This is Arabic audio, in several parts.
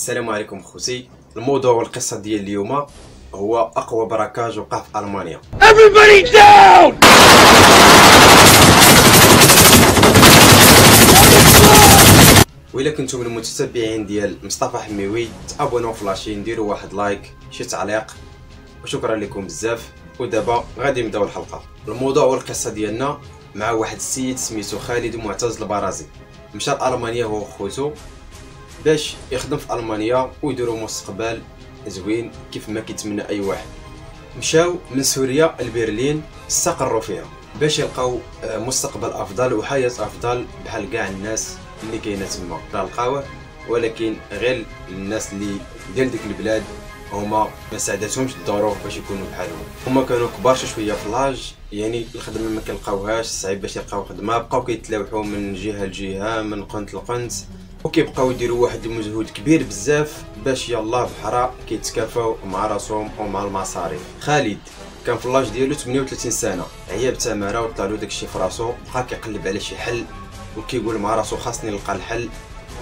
السلام عليكم خوتي. الموضوع والقصه ديال اليوم هو اقوى براكاج وقع في المانيا. Everybody down! وإلا كنتم من المتتبعين ديال مصطفى حميوي تابوناو في لاشين، ديروا واحد لايك شي تعليق وشكرا لكم بزاف. ودابا غادي نبداو الحلقه. الموضوع والقصه ديالنا مع واحد السيد سميتو خالد معتز البرازي. مشى لألمانيا هو وخوتو باش يخدم في المانيا ويديروا مستقبل زوين كيف ما كيتمنى اي واحد. مشاو من سوريا لبرلين استقروا فيها باش يلقاو مستقبل افضل وحياه افضل بحال كاع الناس اللي كاينه تما. لقاوه ولكن غير الناس اللي ديال ديك البلاد هما ما ساعدتهمش الظروف باش يكونوا بحالهم. هما كانوا كبار شويه في لاج، يعني الخدمه ما كنلقاوهاش، صعيب باش يلقاو خدمه، بقاو كيتلاوحوا من جهه لجهه من قنت لقنت وكيبقاو يديروا واحد المجهود كبير بزاف باش يلاه بحرا كيتكافاو مع راسهم ومع المصاريف. خالد كان في اللاج ديالو 38 سنه، عيا بتماره وطلع له داكشي في راسو، بقى كيقلب على شي حل وكيقول مع راسو خاصني نلقى الحل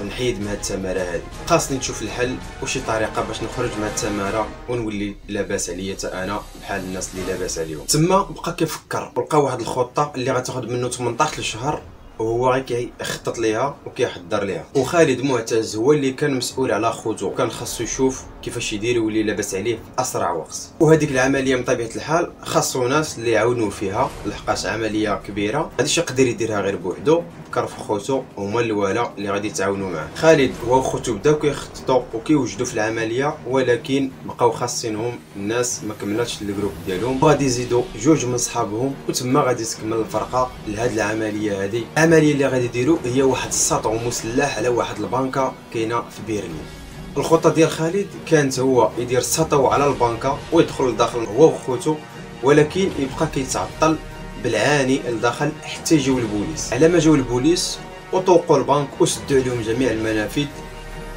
ونحيد من هاد التماره هادي، خاصني نشوف الحل وشي طريقه باش نخرج من هاد التماره ونولي لاباس عليا حتى انا بحال الناس اللي لاباس عليهم. تما بقى كيفكر ولقى واحد الخطه اللي غتاخذ منه 18 شهر وهو كيخطط ليها وكيحضر ليها. وخالد معتز هو اللي كان مسؤول على خوتو، كان خاصو يشوف كيفاش يدير ويولي لاباس عليه في اسرع وقت. وهذيك العمليه من طبيعه الحال خاصو ناس اللي يعاونوه فيها، لحقاش عمليه كبيره ماديش يقدر يديرها غير بوحدو، فكر في خوتو هما الوالا اللي غادي يتعاونوا معاه. خالد هو وخوتو بداو كيخططوا وكيوجدوا في العمليه، ولكن بقاو خاصينهم الناس ما كملاتش الجروب ديالهم، وغادي يزيدوا جوج من صحابهم وتما غادي تكمل الفرقه لهاد العمليه هذه. العمليه اللي غادي يديروا هي واحد السطو مسلح على واحد البنكه كاينه في برلين. الخطه ديال خالد كانت هو يدير سطو على البنكه ويدخل لداخل هو وخوتو، ولكن يبقى كيتعطل بالعاني لداخل حتى يجيو البوليس. على ما جاو البوليس وطوقوا البنك وسدوا عليهم جميع المنافذ،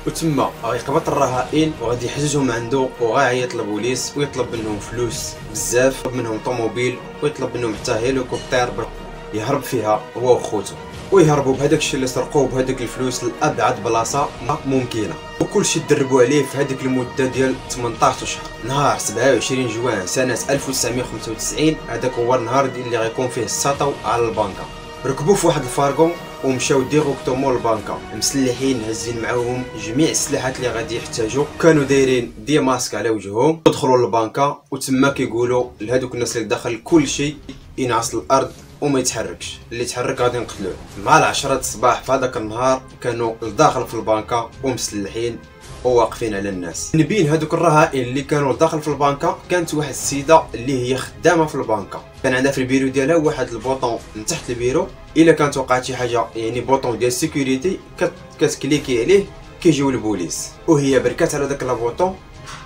وتما غيقبط الرهائن وغادي يحجزهم عنده وغايط للبوليس ويطلب منهم فلوس بزاف، يطلب منهم طوموبيل ويطلب منهم حتى هيليكوبتر يهرب فيها هو وخوتو، ويهربوا بهذاك الشيء اللي سرقوه بهذيك الفلوس لابعد بلاصه ممكنه. وكل شيء دربوا عليه في هذيك المده ديال 18 شهر. نهار 27 جوان سنه 1995 هذاك هو النهار اللي غيكون فيه السطو على البنكه. ركبوا في واحد الفارغون ومشاو ديريكتومون للبنكه مسلحين، هازين معاهم جميع السلاحات اللي غادي يحتاجوا، كانوا دايرين دي ماسك على وجههم. دخلوا للبنكه وتما كيقولوا لهذوك الناس اللي داخل كل شيء ينعس الارض وما يتحركش، اللي يتحرك غادي نقتلوه. مع 10 الصباح في هذاك النهار كانوا لداخل في البنكه ومسلحين وواقفين على الناس. من بين هذوك الرهائن اللي كانوا لداخل في البنكه كانت واحد السيده اللي هي خدامه في البنكه، كان عندها في البيرو ديالها واحد البوطون من تحت البيرو، الا كانت وقعت شي حاجه يعني بوطون ديال سيكوريتي كتكليكي عليه كيجيو البوليس. وهي بركات على داك البوطون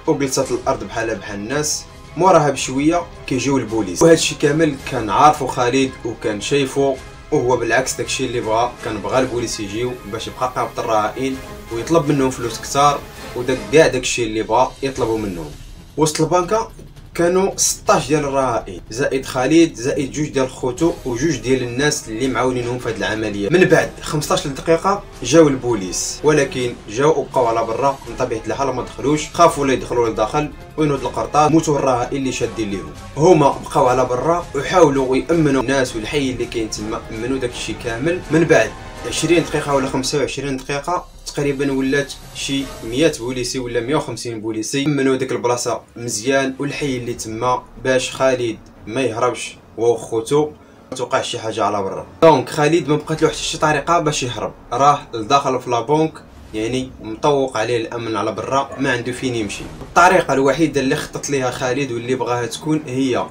وجلست الارض بحال الناس. موراها بشويه كيجيو البوليس، وهذا الشيء كامل كان عارفو خالد وكان شايفو، وهو بالعكس داكشي اللي بغى البوليس يجيو باش يبقى قابض الرهائن ويطلب منهم فلوس كثار، وداك كاع داكشي اللي بغا يطلبوا منهم. وسط البنكه كانوا 16 ديال الرهائن زائد خالد زائد جوج ديال خوتو وجوج ديال الناس اللي معاونينهم في هذه العمليه. من بعد 15 دقيقه جاو البوليس، ولكن جاو وبقاو على برا من طبيعه الحال، ما دخلوش، خافوا لا يدخلوا لداخل وينوض القرطاس موتوا الرهائن اللي شادين ليهم. هما بقاو على برا وحاولوا يامنوا الناس والحي اللي كاين تما، امنوا داكشي كامل. من بعد 20 دقيقه ولا 25 دقيقه تقريبا ولات شي 100 بوليسي ولا 150 بوليسي امنوا ديك البلاصه مزيان والحي اللي تما باش خالد ما يهربش هو وخوتو ما توقعش شي حاجه على برا. دونك خالد ما بقات له حتى شي طريقه باش يهرب، راه لداخل في لابونك يعني مطوق عليه الامن على برا، ما عنده فين يمشي. الطريقه الوحيده اللي خطط ليها خالد واللي بغاها تكون هي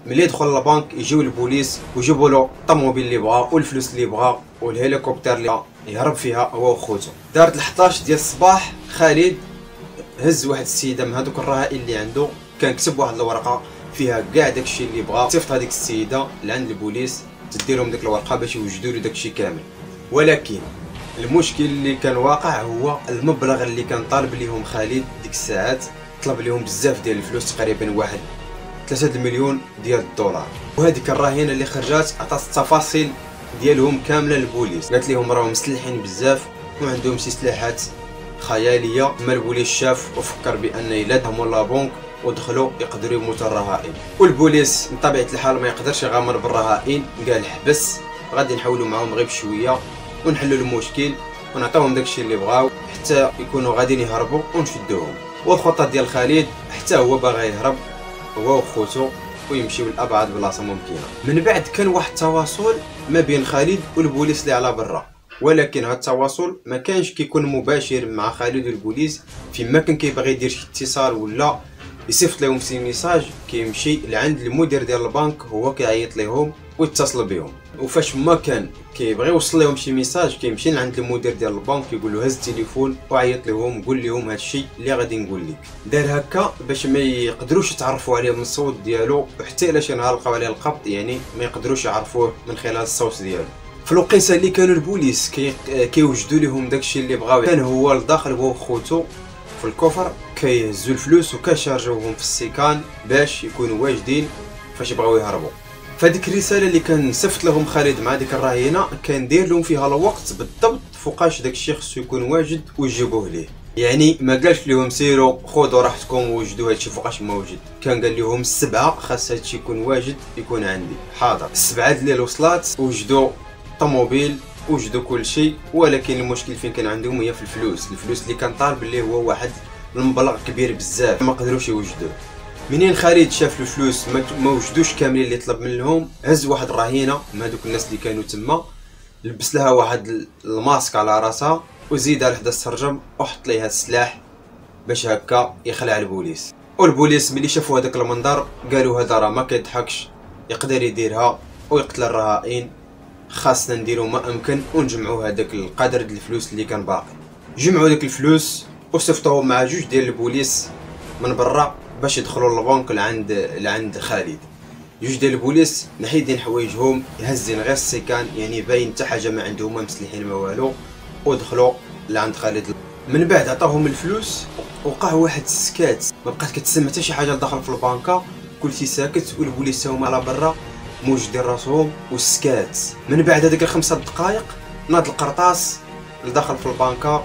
ملي يدخل للبنك يجيو البوليس ويجيبوا له الطوموبيل اللي بغا والفلوس اللي بغا والهليكوبتر اللي يهرب فيها هو وخوتو. دارت 11 ديال الصباح خالد هز واحد السيده من هذوك الرهائن اللي عنده، كان كتب واحد الورقه فيها كاع داكشي اللي بغا، صيفط هذيك السيده لعند البوليس تديرهم ديك الورقه باش يوجدوا له داكشي كامل. ولكن المشكل اللي كان واقع هو المبلغ اللي كان طالب ليهم خالد ديك الساعات، طلب ليهم بزاف ديال الفلوس، تقريبا واحد 3 المليون ديال الدولار. وهذيك الراهنه اللي خرجات عطات التفاصيل ديالهم كامله للبوليس، قالت لهم راهم مسلحين بزاف وعندهم شي سلاحات خياليه. ما البوليس شاف وفكر بان الا دهموا لابونك ودخلوا يقدروا يموتوا الرهائن، والبوليس من طبيعه الحال ما يقدرش يغامر بالرهائن، قال حبس غادي نحاولوا معاهم غير بشويه ونحلوا المشكل ونعطيوهم داكشي اللي بغاو حتى يكونوا غاديين يهربوا ونشدوهم. والخطه ديال خالد حتى هو باغي يهرب هو وخوتو ويمشيو لابعد بلاصه ممكنه. من بعد كان واحد التواصل ما بين خالد والبوليس اللي على برا، ولكن هذا التواصل ما كانش كيكون مباشر مع خالد والبوليس. فيما كان كيبغي يدير شي اتصال ولا يصيفط لهم شي ميساج كيمشي لعند المدير ديال البنك، هو كيعيط لهم ويتصل بهم. وفاش ما كان كيبغي يوصل لهم شي ميساج كيمشي لعند المدير ديال البنك يقول له هز التليفون وعيط لهم قول لهم هادشي اللي غادي نقول لك. دار هكا باش ما يقدروش يتعرفوا عليه من الصوت ديالو، وحتى الا شي نهار لقاو عليه القبض يعني ما يقدروش يعرفوه من خلال الصوت ديالو. في الوقيته اللي كانوا البوليس كيوجدوا لهم داكشي اللي بغاو، كان هو لداخل هو وخوتو في الكفر كيهزوا الفلوس وكيشارجوهم في السيكان باش يكونوا واجدين فاش يبغاو يهربوا. فهاديك الرساله اللي كان صيفط لهم خالد مع ديك الرهينه كان داير لهم فيها الوقت بالضبط فوقاش داكشي خصو يكون واجد ويجيبوه ليه. يعني ما قالش لهم سيروا خذوا راحتكم ووجدوا هادشي فوقاش ما وجد، كان قال لهم السبعه خاص هادشي يكون واجد يكون عندي حاضر. السبعه الليل وصلات وجدوا طوموبيل وجدوا كل شيء، ولكن المشكل فين كان عندهم هي في الفلوس اللي كان طالب اللي هو واحد المبلغ كبير بزاف ما قدروش يوجدوه. منين خالد شاف الفلوس ما وجدوش كاملين اللي طلب منهم، هز واحد الرهينه من هذوك الناس اللي كانوا تما، لبس لها واحد الماسك على راسها وزيدها لحدا السرجم وحط ليها السلاح باش هكا يخلع البوليس. والبوليس ملي شافوا هذاك المنظر قالوا هذا راه ما كيضحكش، يقدر يديرها ويقتل الرهائن، خاصنا نديروا ما امكن ونجمعوا هذاك القدر ديال الفلوس اللي كان باقي. جمعوا ديك الفلوس وصيفطوهم مع جوج ديال البوليس من برا باش يدخلوا للبنك لعند خالد. جوج ديال البوليس نحيدين حوايجهم هازين غير السيكان، يعني باين حتى حاجه ما عندهم، ما مسلحين ما والو، ودخلوا لعند خالد. من بعد عطاهم الفلوس وقع واحد السكات، ما بقات كتسمع حتى شي حاجه لداخل في البنكه، كلشي ساكت والبوليس هما على برا موجدين راسهم والسكات. من بعد هذيك 5 دقائق ناض القرطاس لداخل في البنكه،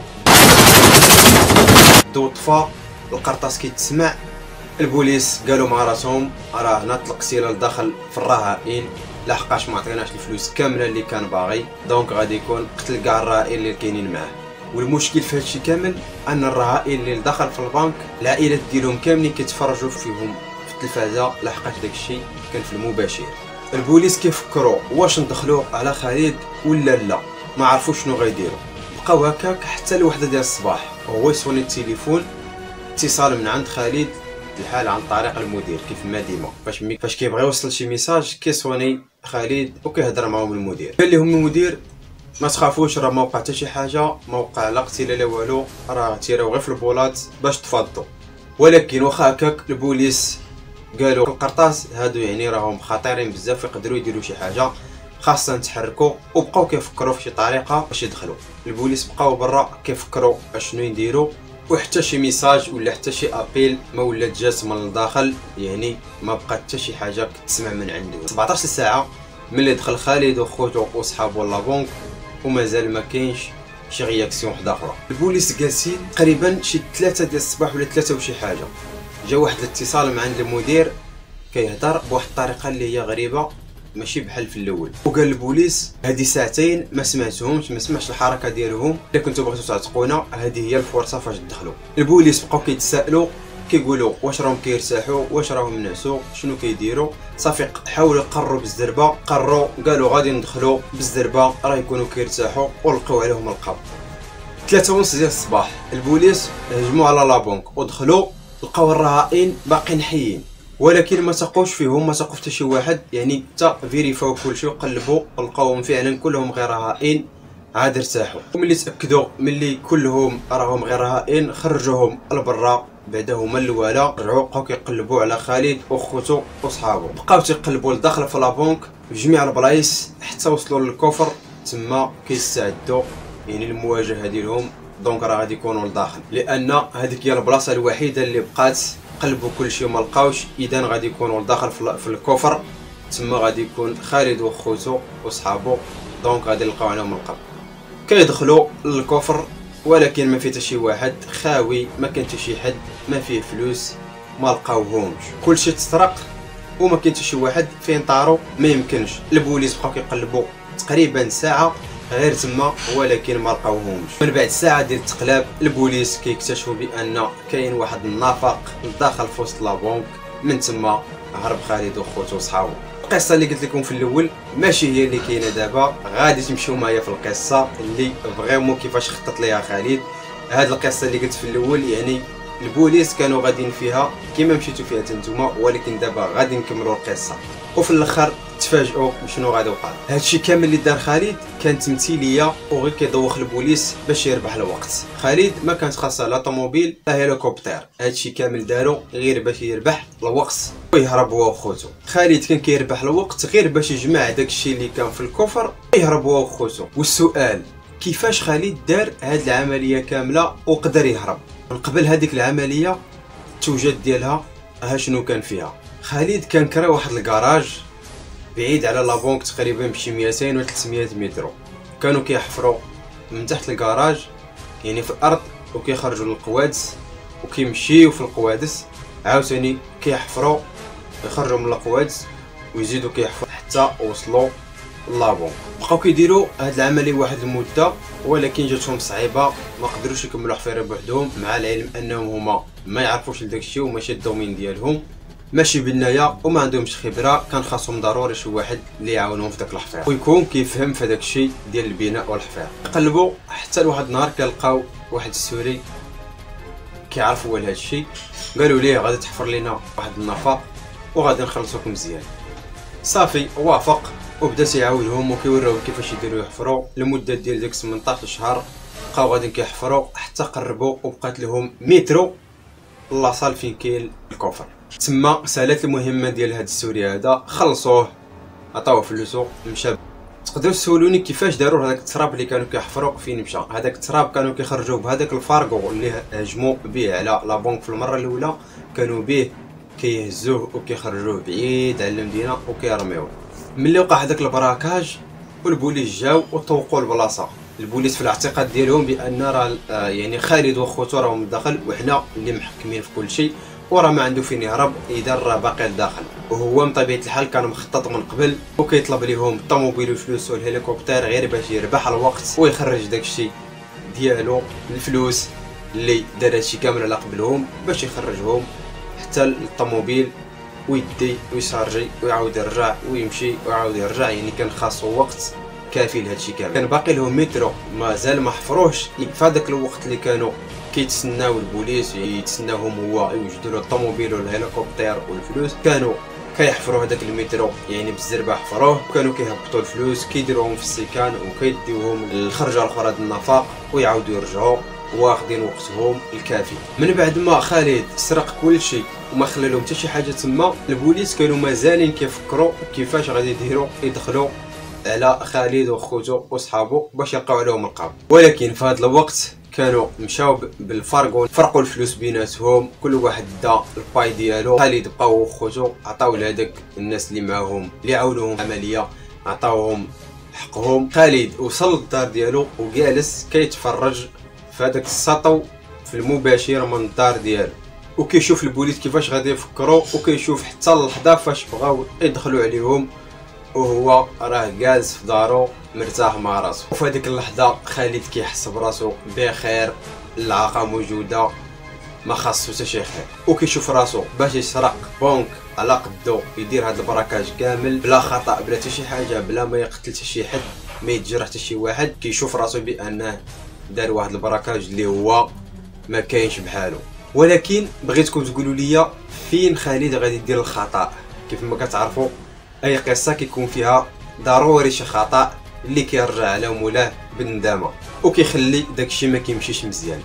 الضو طفى، القرطاس كيتسمع. البوليس قالوا مع راسهم راه نطلق سيله لداخل في الرهائن لحقاش ما عطيناش الفلوس كامله اللي كان باغي، دونك غادي يكون قتل كاع الرهائن اللي كاينين معاه. والمشكل في هادشي كامل ان الرهائن اللي داخل في البنك العائلات ديالهم كاملين كيتفرجوا فيهم في التلفازه لحقاش داكشي كان في المباشر. البوليس كيفكروا واش ندخلوا على خالد ولا لا، ما عرفوش شنو غيديروا. بقاو هكاك حتى الوحده ديال الصباح وهو يصوني التليفون، اتصال من عند خالد الحال عن طريق المدير كيف ما ديما فاش كيبغي يوصل شي ميساج كيصوني خالد وكيهضر معاهم المدير. قال لهم المدير ما تخافوش راه ما وقع حتى شي حاجه، ما وقع لا قتيله لا والو، راه تيراو غير في البولات باش تفضوا. ولكن واخا هكاك البوليس قالوا القرطاس هادو يعني راهم خطيرين بزاف يقدروا يديروا شي حاجه، خاصنا نتحركوا. وبقاو كيفكروا في شي طريقه باش يدخلوا. البوليس بقاو برا كيفكروا اشنو يديروا، وحتى شي ميساج ولا حتى شي ابيل ما ولات جات من الداخل، يعني ما بقات حتى شي حاجه كتسمع من عنده. 17 ساعه ملي دخل خالد وخوتو وصحابو لابونك ومازال ما كاينش شي رياكسيون وحده اخرى. البوليس جالسين تقريبا شي 3 ديال الصباح ولا 3 وشي حاجه، جا واحد الاتصال من عند المدير كيهضر بواحد الطريقه اللي هي غريبه ماشي بحال في الاول. وقال البوليس هذه ساعتين ما سمعتهمش، ما سمعتش الحركه ديالهم، الا كنتو بغيتو تعتقونا هذه هي الفرصه فاش تدخلوا. البوليس بقاو كيتسائلوا كيقولوا واش راهم كيرتاحوا، واش راهم نعسوا، شنو كيديروا. صافي حاولوا يقروا بالزربه، قالوا غادي ندخلوا بالزربه راه يكونوا كيرتاحوا ولقاو عليهم القبض. 3:30 ديال الصباح البوليس هجموا على لابونك ودخلوا، لقاو الرهائن باقيين حيين، ولكن ما تقوش فيهم، ما تقوا حتى شي واحد، يعني حتى فيريفاو كلشي وقلبوا لقاوهم فعلا كلهم غير رهائن عاد ارتاحوا. وملي تاكدوا ملي كلهم راهم غير رهائن خرجوهم لبرا، بعدا هما الاولى رجعوا بقاو كيقلبوا على خالد وخوتو وصحابو، بقاو تيقلبوا لداخل في لابونك في جميع البلايص حتى وصلوا للكفر، تما كيستعدوا يعني المواجهه ديالهم. دونك راه غادي يكونوا لداخل، لان هذيك هي البلاصه الوحيده اللي بقات، قلبوا كلشي وما لقاوش، اذا غادي يكونوا لداخل في الكفر، تما غادي يكون خالد وخوتو وصحابو، دونك غادي نلقاو عليهم القبض. كيدخلوا للكفر ولكن ما فيه حتى شي واحد، خاوي، ما كان حتى شي حد، ما فيه فلوس، ما لقاوهمش، كلشي تسرق وما كاين حتى شي واحد فين طارو. ما يمكنش. البوليس بقاو كيقلبوا تقريبا ساعه غير تما ولكن ما لقاوهمش. من بعد ساعه ديال التقلاب البوليس كيكتشفوا بان كاين واحد النافق داخل في وسط لابونك. من تما هرب خالد وخوتو وصحابو. القصه اللي قلت لكم في الاول ماشي هي اللي كاينه دابا، غادي تمشيو معايا في القصه اللي فريمون كيفاش خطط ليها خالد. هاد القصه اللي قلت في الاول يعني البوليس كانوا غاديين فيها كيما مشيتوا فيها نتوما، ولكن دابا غادي نكملوا القصه وفي الاخر تفاجئوا بشنو غادي يوقع. هادشي كامل اللي دار خالد كان تمثيليه وغير كيدوخ البوليس باش يربح الوقت. خالد ما كانت خاصه لا طوموبيل لا هليكوبتر، هادشي كامل دارو غير باش يربح الوقت ويهرب هو وخوتو. خالد كان كيربح الوقت غير باش يجمع داكشي اللي كان في الكفر ويهرب هو وخوتو. والسؤال كيفاش خالد دار هاد العمليه كامله وقدر يهرب؟ من قبل هذيك العمليه التوجد ديالها ها شنو كان فيها. خالد كان كرا واحد الكراج بعيد على لابونك تقريبا بشي 200 و 300 متر. كانوا كيحفروا من تحت الكراج يعني في الارض وكيخرجوا للقوادس وكيمشيو في القوادس عاوتاني كيحفروا يخرجوا من القوادس ويزيدوا كيحفروا حتى وصلوا لابونك. بقاو كيديروا هاد العمليه واحد المده ولكن جاتهم صعيبه، ما قدروش يكملوا حفيره بوحدهم، مع العلم انهم هما ما يعرفوش لداكشي وماشي الدومين ديالهم، ماشي بنايه وما عندهمش خبره. كان خاصهم ضروري شي واحد اللي يعاونهم في داك الحفير ويكون كيفهم في داكشي ديال البناء والحفير. قلبوا حتى لواحد النهار كنلقاو واحد السوري كيعرف هو لهذا الشيء، قالوا ليه غادي تحفر لنا واحد النفق وغادي نخلصوك مزيان. صافي وافق وبدا تيعاونهم وكيوريهم كيفاش يديروا يحفروا. لمده ديال ديك 18 شهر بقاو غادي كيحفروا حتى قربوا وبقات لهم مترو لاصال فين كاين الكفر. تما سالات المهمه ديال هاد السوري هذا، خلصوه عطاوه فلوسو مشى. تقدروا تسولوني كيفاش داروا هذاك التراب اللي كانوا كيحفروا فين مشى؟ هذاك التراب كانوا كيخرجوه بهذاك الفارغو اللي هجموا به على لابونك في المره الاولى، كانوا به كيهزوه وكيخرجوه بعيد على المدينه وكيرميوه. ملي وقع هذاك البراكاج والبوليس جاو وطوقوا البلاصه. البوليس في الاعتقاد ديالهم بان راه يعني خالد وخوتو راهم الداخل وحنا اللي محكمين في كل شيء، وراه ما عنده فين يهرب اذا راه باقي لداخل. وهو من طبيعه الحال كان مخطط من قبل وكيطلب ليهم الطوموبيل والفلوس والهليكوبتر غير باش يربح الوقت ويخرج داكشي ديالو الفلوس اللي دار هادشي كامل على قبلهم باش يخرجهم حتى الطوموبيل ويدي ويشارجي ويعاود يرجع ويمشي ويعاود يرجع. يعني كان خاصو وقت كافي لهادشي كامل. كان باقي لهم مترو مازال ما حفروش. في هذاك الوقت اللي كانوا كيتسناو البوليس يتسناوهم هو يوجدوا له الطوموبيل والهليكوبتر والفلوس، كانوا كيحفروا هذاك المترو يعني بالزربه حفروه، وكانوا كيهبطوا الفلوس كيديروهم في السكان وكيديوهم للخرجه الاخرى ديال النفق ويعاودوا يرجعوا واخدين وقتهم الكافي. من بعد ما خالد سرق كل شيء وما خلى لهم حتى شي حاجه تما، البوليس كانوا مازالين كيفكروا كيفاش غادي يدخلوا على خالد وخوتو وصحابو باش يلقاو عليهم القبض. ولكن في هذا الوقت كانوا مشاو بالفارغون فرقوا الفلوس بيناتهم، كل واحد دا الباي ديالو. خالد بقاو وخوتو عطاو لهذاك الناس اللي معاهم اللي عاونوهم العمليه عطاوهم حقهم. خالد وصل للدار ديالو وجالس كيتفرج في هذاك السطو في المباشر من الدار ديالو وكيشوف البوليس كيفاش غادي يفكروا، وكيشوف حتى اللحظه فاش بغاو يدخلوا عليهم وهو راه جالس في دارو مرتاح مع راسو. وفي هذيك اللحظه خالد كيحس براسو بخير، العاقه موجوده ما خاصو حتى شي خير، وكيشوف راسو باش يسرق بنك على قدو يدير هذا البراكاج كامل بلا خطا بلا حتى شي حاجه، بلا ما يقتل حتى شي حد ما يتجرح حتى شي واحد. كيشوف راسو بانه دار واحد البراكاج اللي هو ما كاينش بحالو. ولكن بغيتكم تقولوا لي فين خالد غادي يدير الخطا؟ كيف ما كتعرفوا اي قصه كيكون فيها ضروري شي خطا اللي كيرجع على مولاه بالندامه وكيخلي داكشي ما كيمشيش مزيان.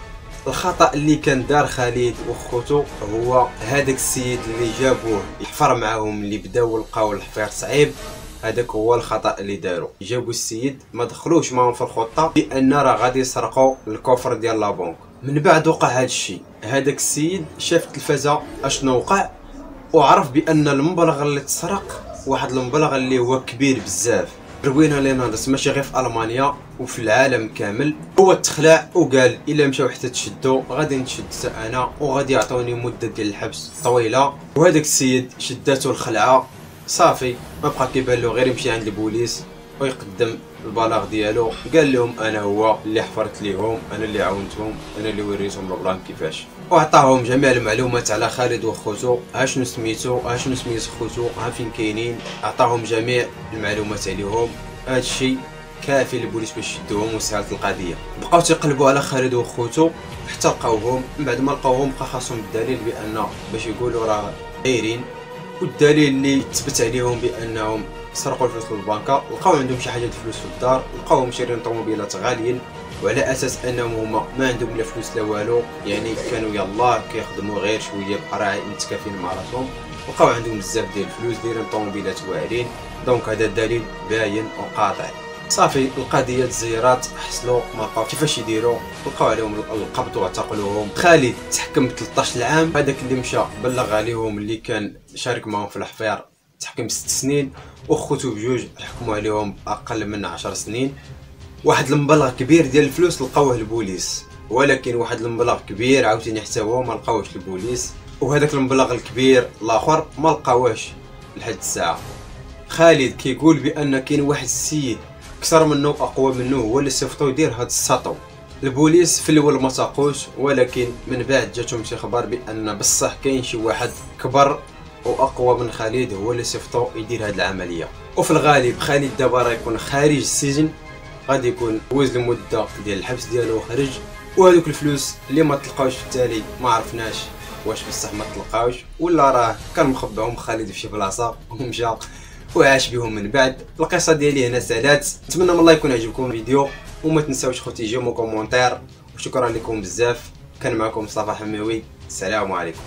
الخطا اللي كان دار خالد وخوتو هو هذاك السيد اللي جابوه يحفر معاهم اللي بداو لقاو الحفير صعيب، هذاك هو الخطا اللي داروا. جابوا السيد ما دخلوش معاهم في الخطه بان راه غادي يسرقوا الكفر ديال لابونك. من بعد وقع هذا الشيء، هذاك السيد شاف التلفازه اشنو وقع وعرف بان المبلغ اللي تسرق واحد المبلغ اللي هو كبير بزاف. روينا لنا ماشي غير في المانيا وفي العالم كامل. هو تخلع وقال الا مشاو حتى تشدو غادي نتشد انا وغادي يعطوني مده ديال الحبس طويله. وهذاك السيد شداتو الخلعه صافي، ما بقى كيبان له غير يمشي عند البوليس ويقدم البلاغ ديالو. قال لهم انا هو اللي حفرت ليهم، انا اللي عاونتهم، انا اللي وريتهم البلان كيفاش، وعطاهم جميع المعلومات على خالد وخوتو، ها شنو سميتو، ها شنو سميت خوتو، ها فين كاينين، عطاهم جميع المعلومات عليهم. هذا الشيء كافي للبوليس باش يشدوهم وسهلت القضيه. بقاو تيقلبوا على خالد وخوتو حتى لقاوهم. من بعد ما لقاوهم بقى خاصهم الدليل بان باش يقولوا راه دايرين، والدليل اللي تثبت عليهم بانهم سرقوا الفلوس من البنكه. لقاو عندهم شي حاجه الفلوس في الدار، لقاوهم شارين طوموبيلات غاليين، وعلى اساس انهم هما ما عندهم لا فلوس لا والو، يعني كانوا يلاه كيخدموا غير شويه بقراعي متكافين مع راسهم. لقاو عندهم بزاف ديال الفلوس دايرين طوموبيلات واعرين، دونك هذا الدليل باين وقاطع. صافي القضيه تزيرات، حصلوا ما لقاو كيفاش يديروا، لقاو عليهم القبض واعتقلوهم. خالد تحكم ب 13 عام، هذاك اللي مشى بلغ عليهم اللي كان شارك معهم في الحفير تحكم 6 سنين، وخوتو بجوج حكموا عليهم اقل من 10 سنين. واحد المبلغ كبير ديال الفلوس لقاوه البوليس، ولكن واحد المبلغ كبير عاوتاني حتى هو ما لقاوش البوليس، وهذاك المبلغ الكبير الاخر ما لقاوهش لحد الساعه. خالد كيقول بان كاين واحد السيد اكثر منه اقوى منه هو اللي صيفطو يدير هاد السطو. البوليس في الاول ما تاقوش، ولكن من بعد جاتهم شي خبر بان بصح كاين شي واحد كبر واقوى من خالد هو اللي صيفطو يدير هاد العمليه. وفي الغالب خالد دابا راه يكون خارج السجن، غادي يكون وز المده ديال الحبس ديالو خرج، وهذوك الفلوس اللي ما تلقاوش في التالي ما عرفناش واش بصح ما تلقاوش ولا راه كان مخبعهم خالد في شي بلاصه ومشى وعاش بهم من بعد. القصه ديالي هنا سالات. نتمنى من الله يكون عجبكم الفيديو، وما تنساوش خوتي جيمو كومونتير، وشكرا لكم بزاف. كان معكم مصطفى حماوي، السلام عليكم.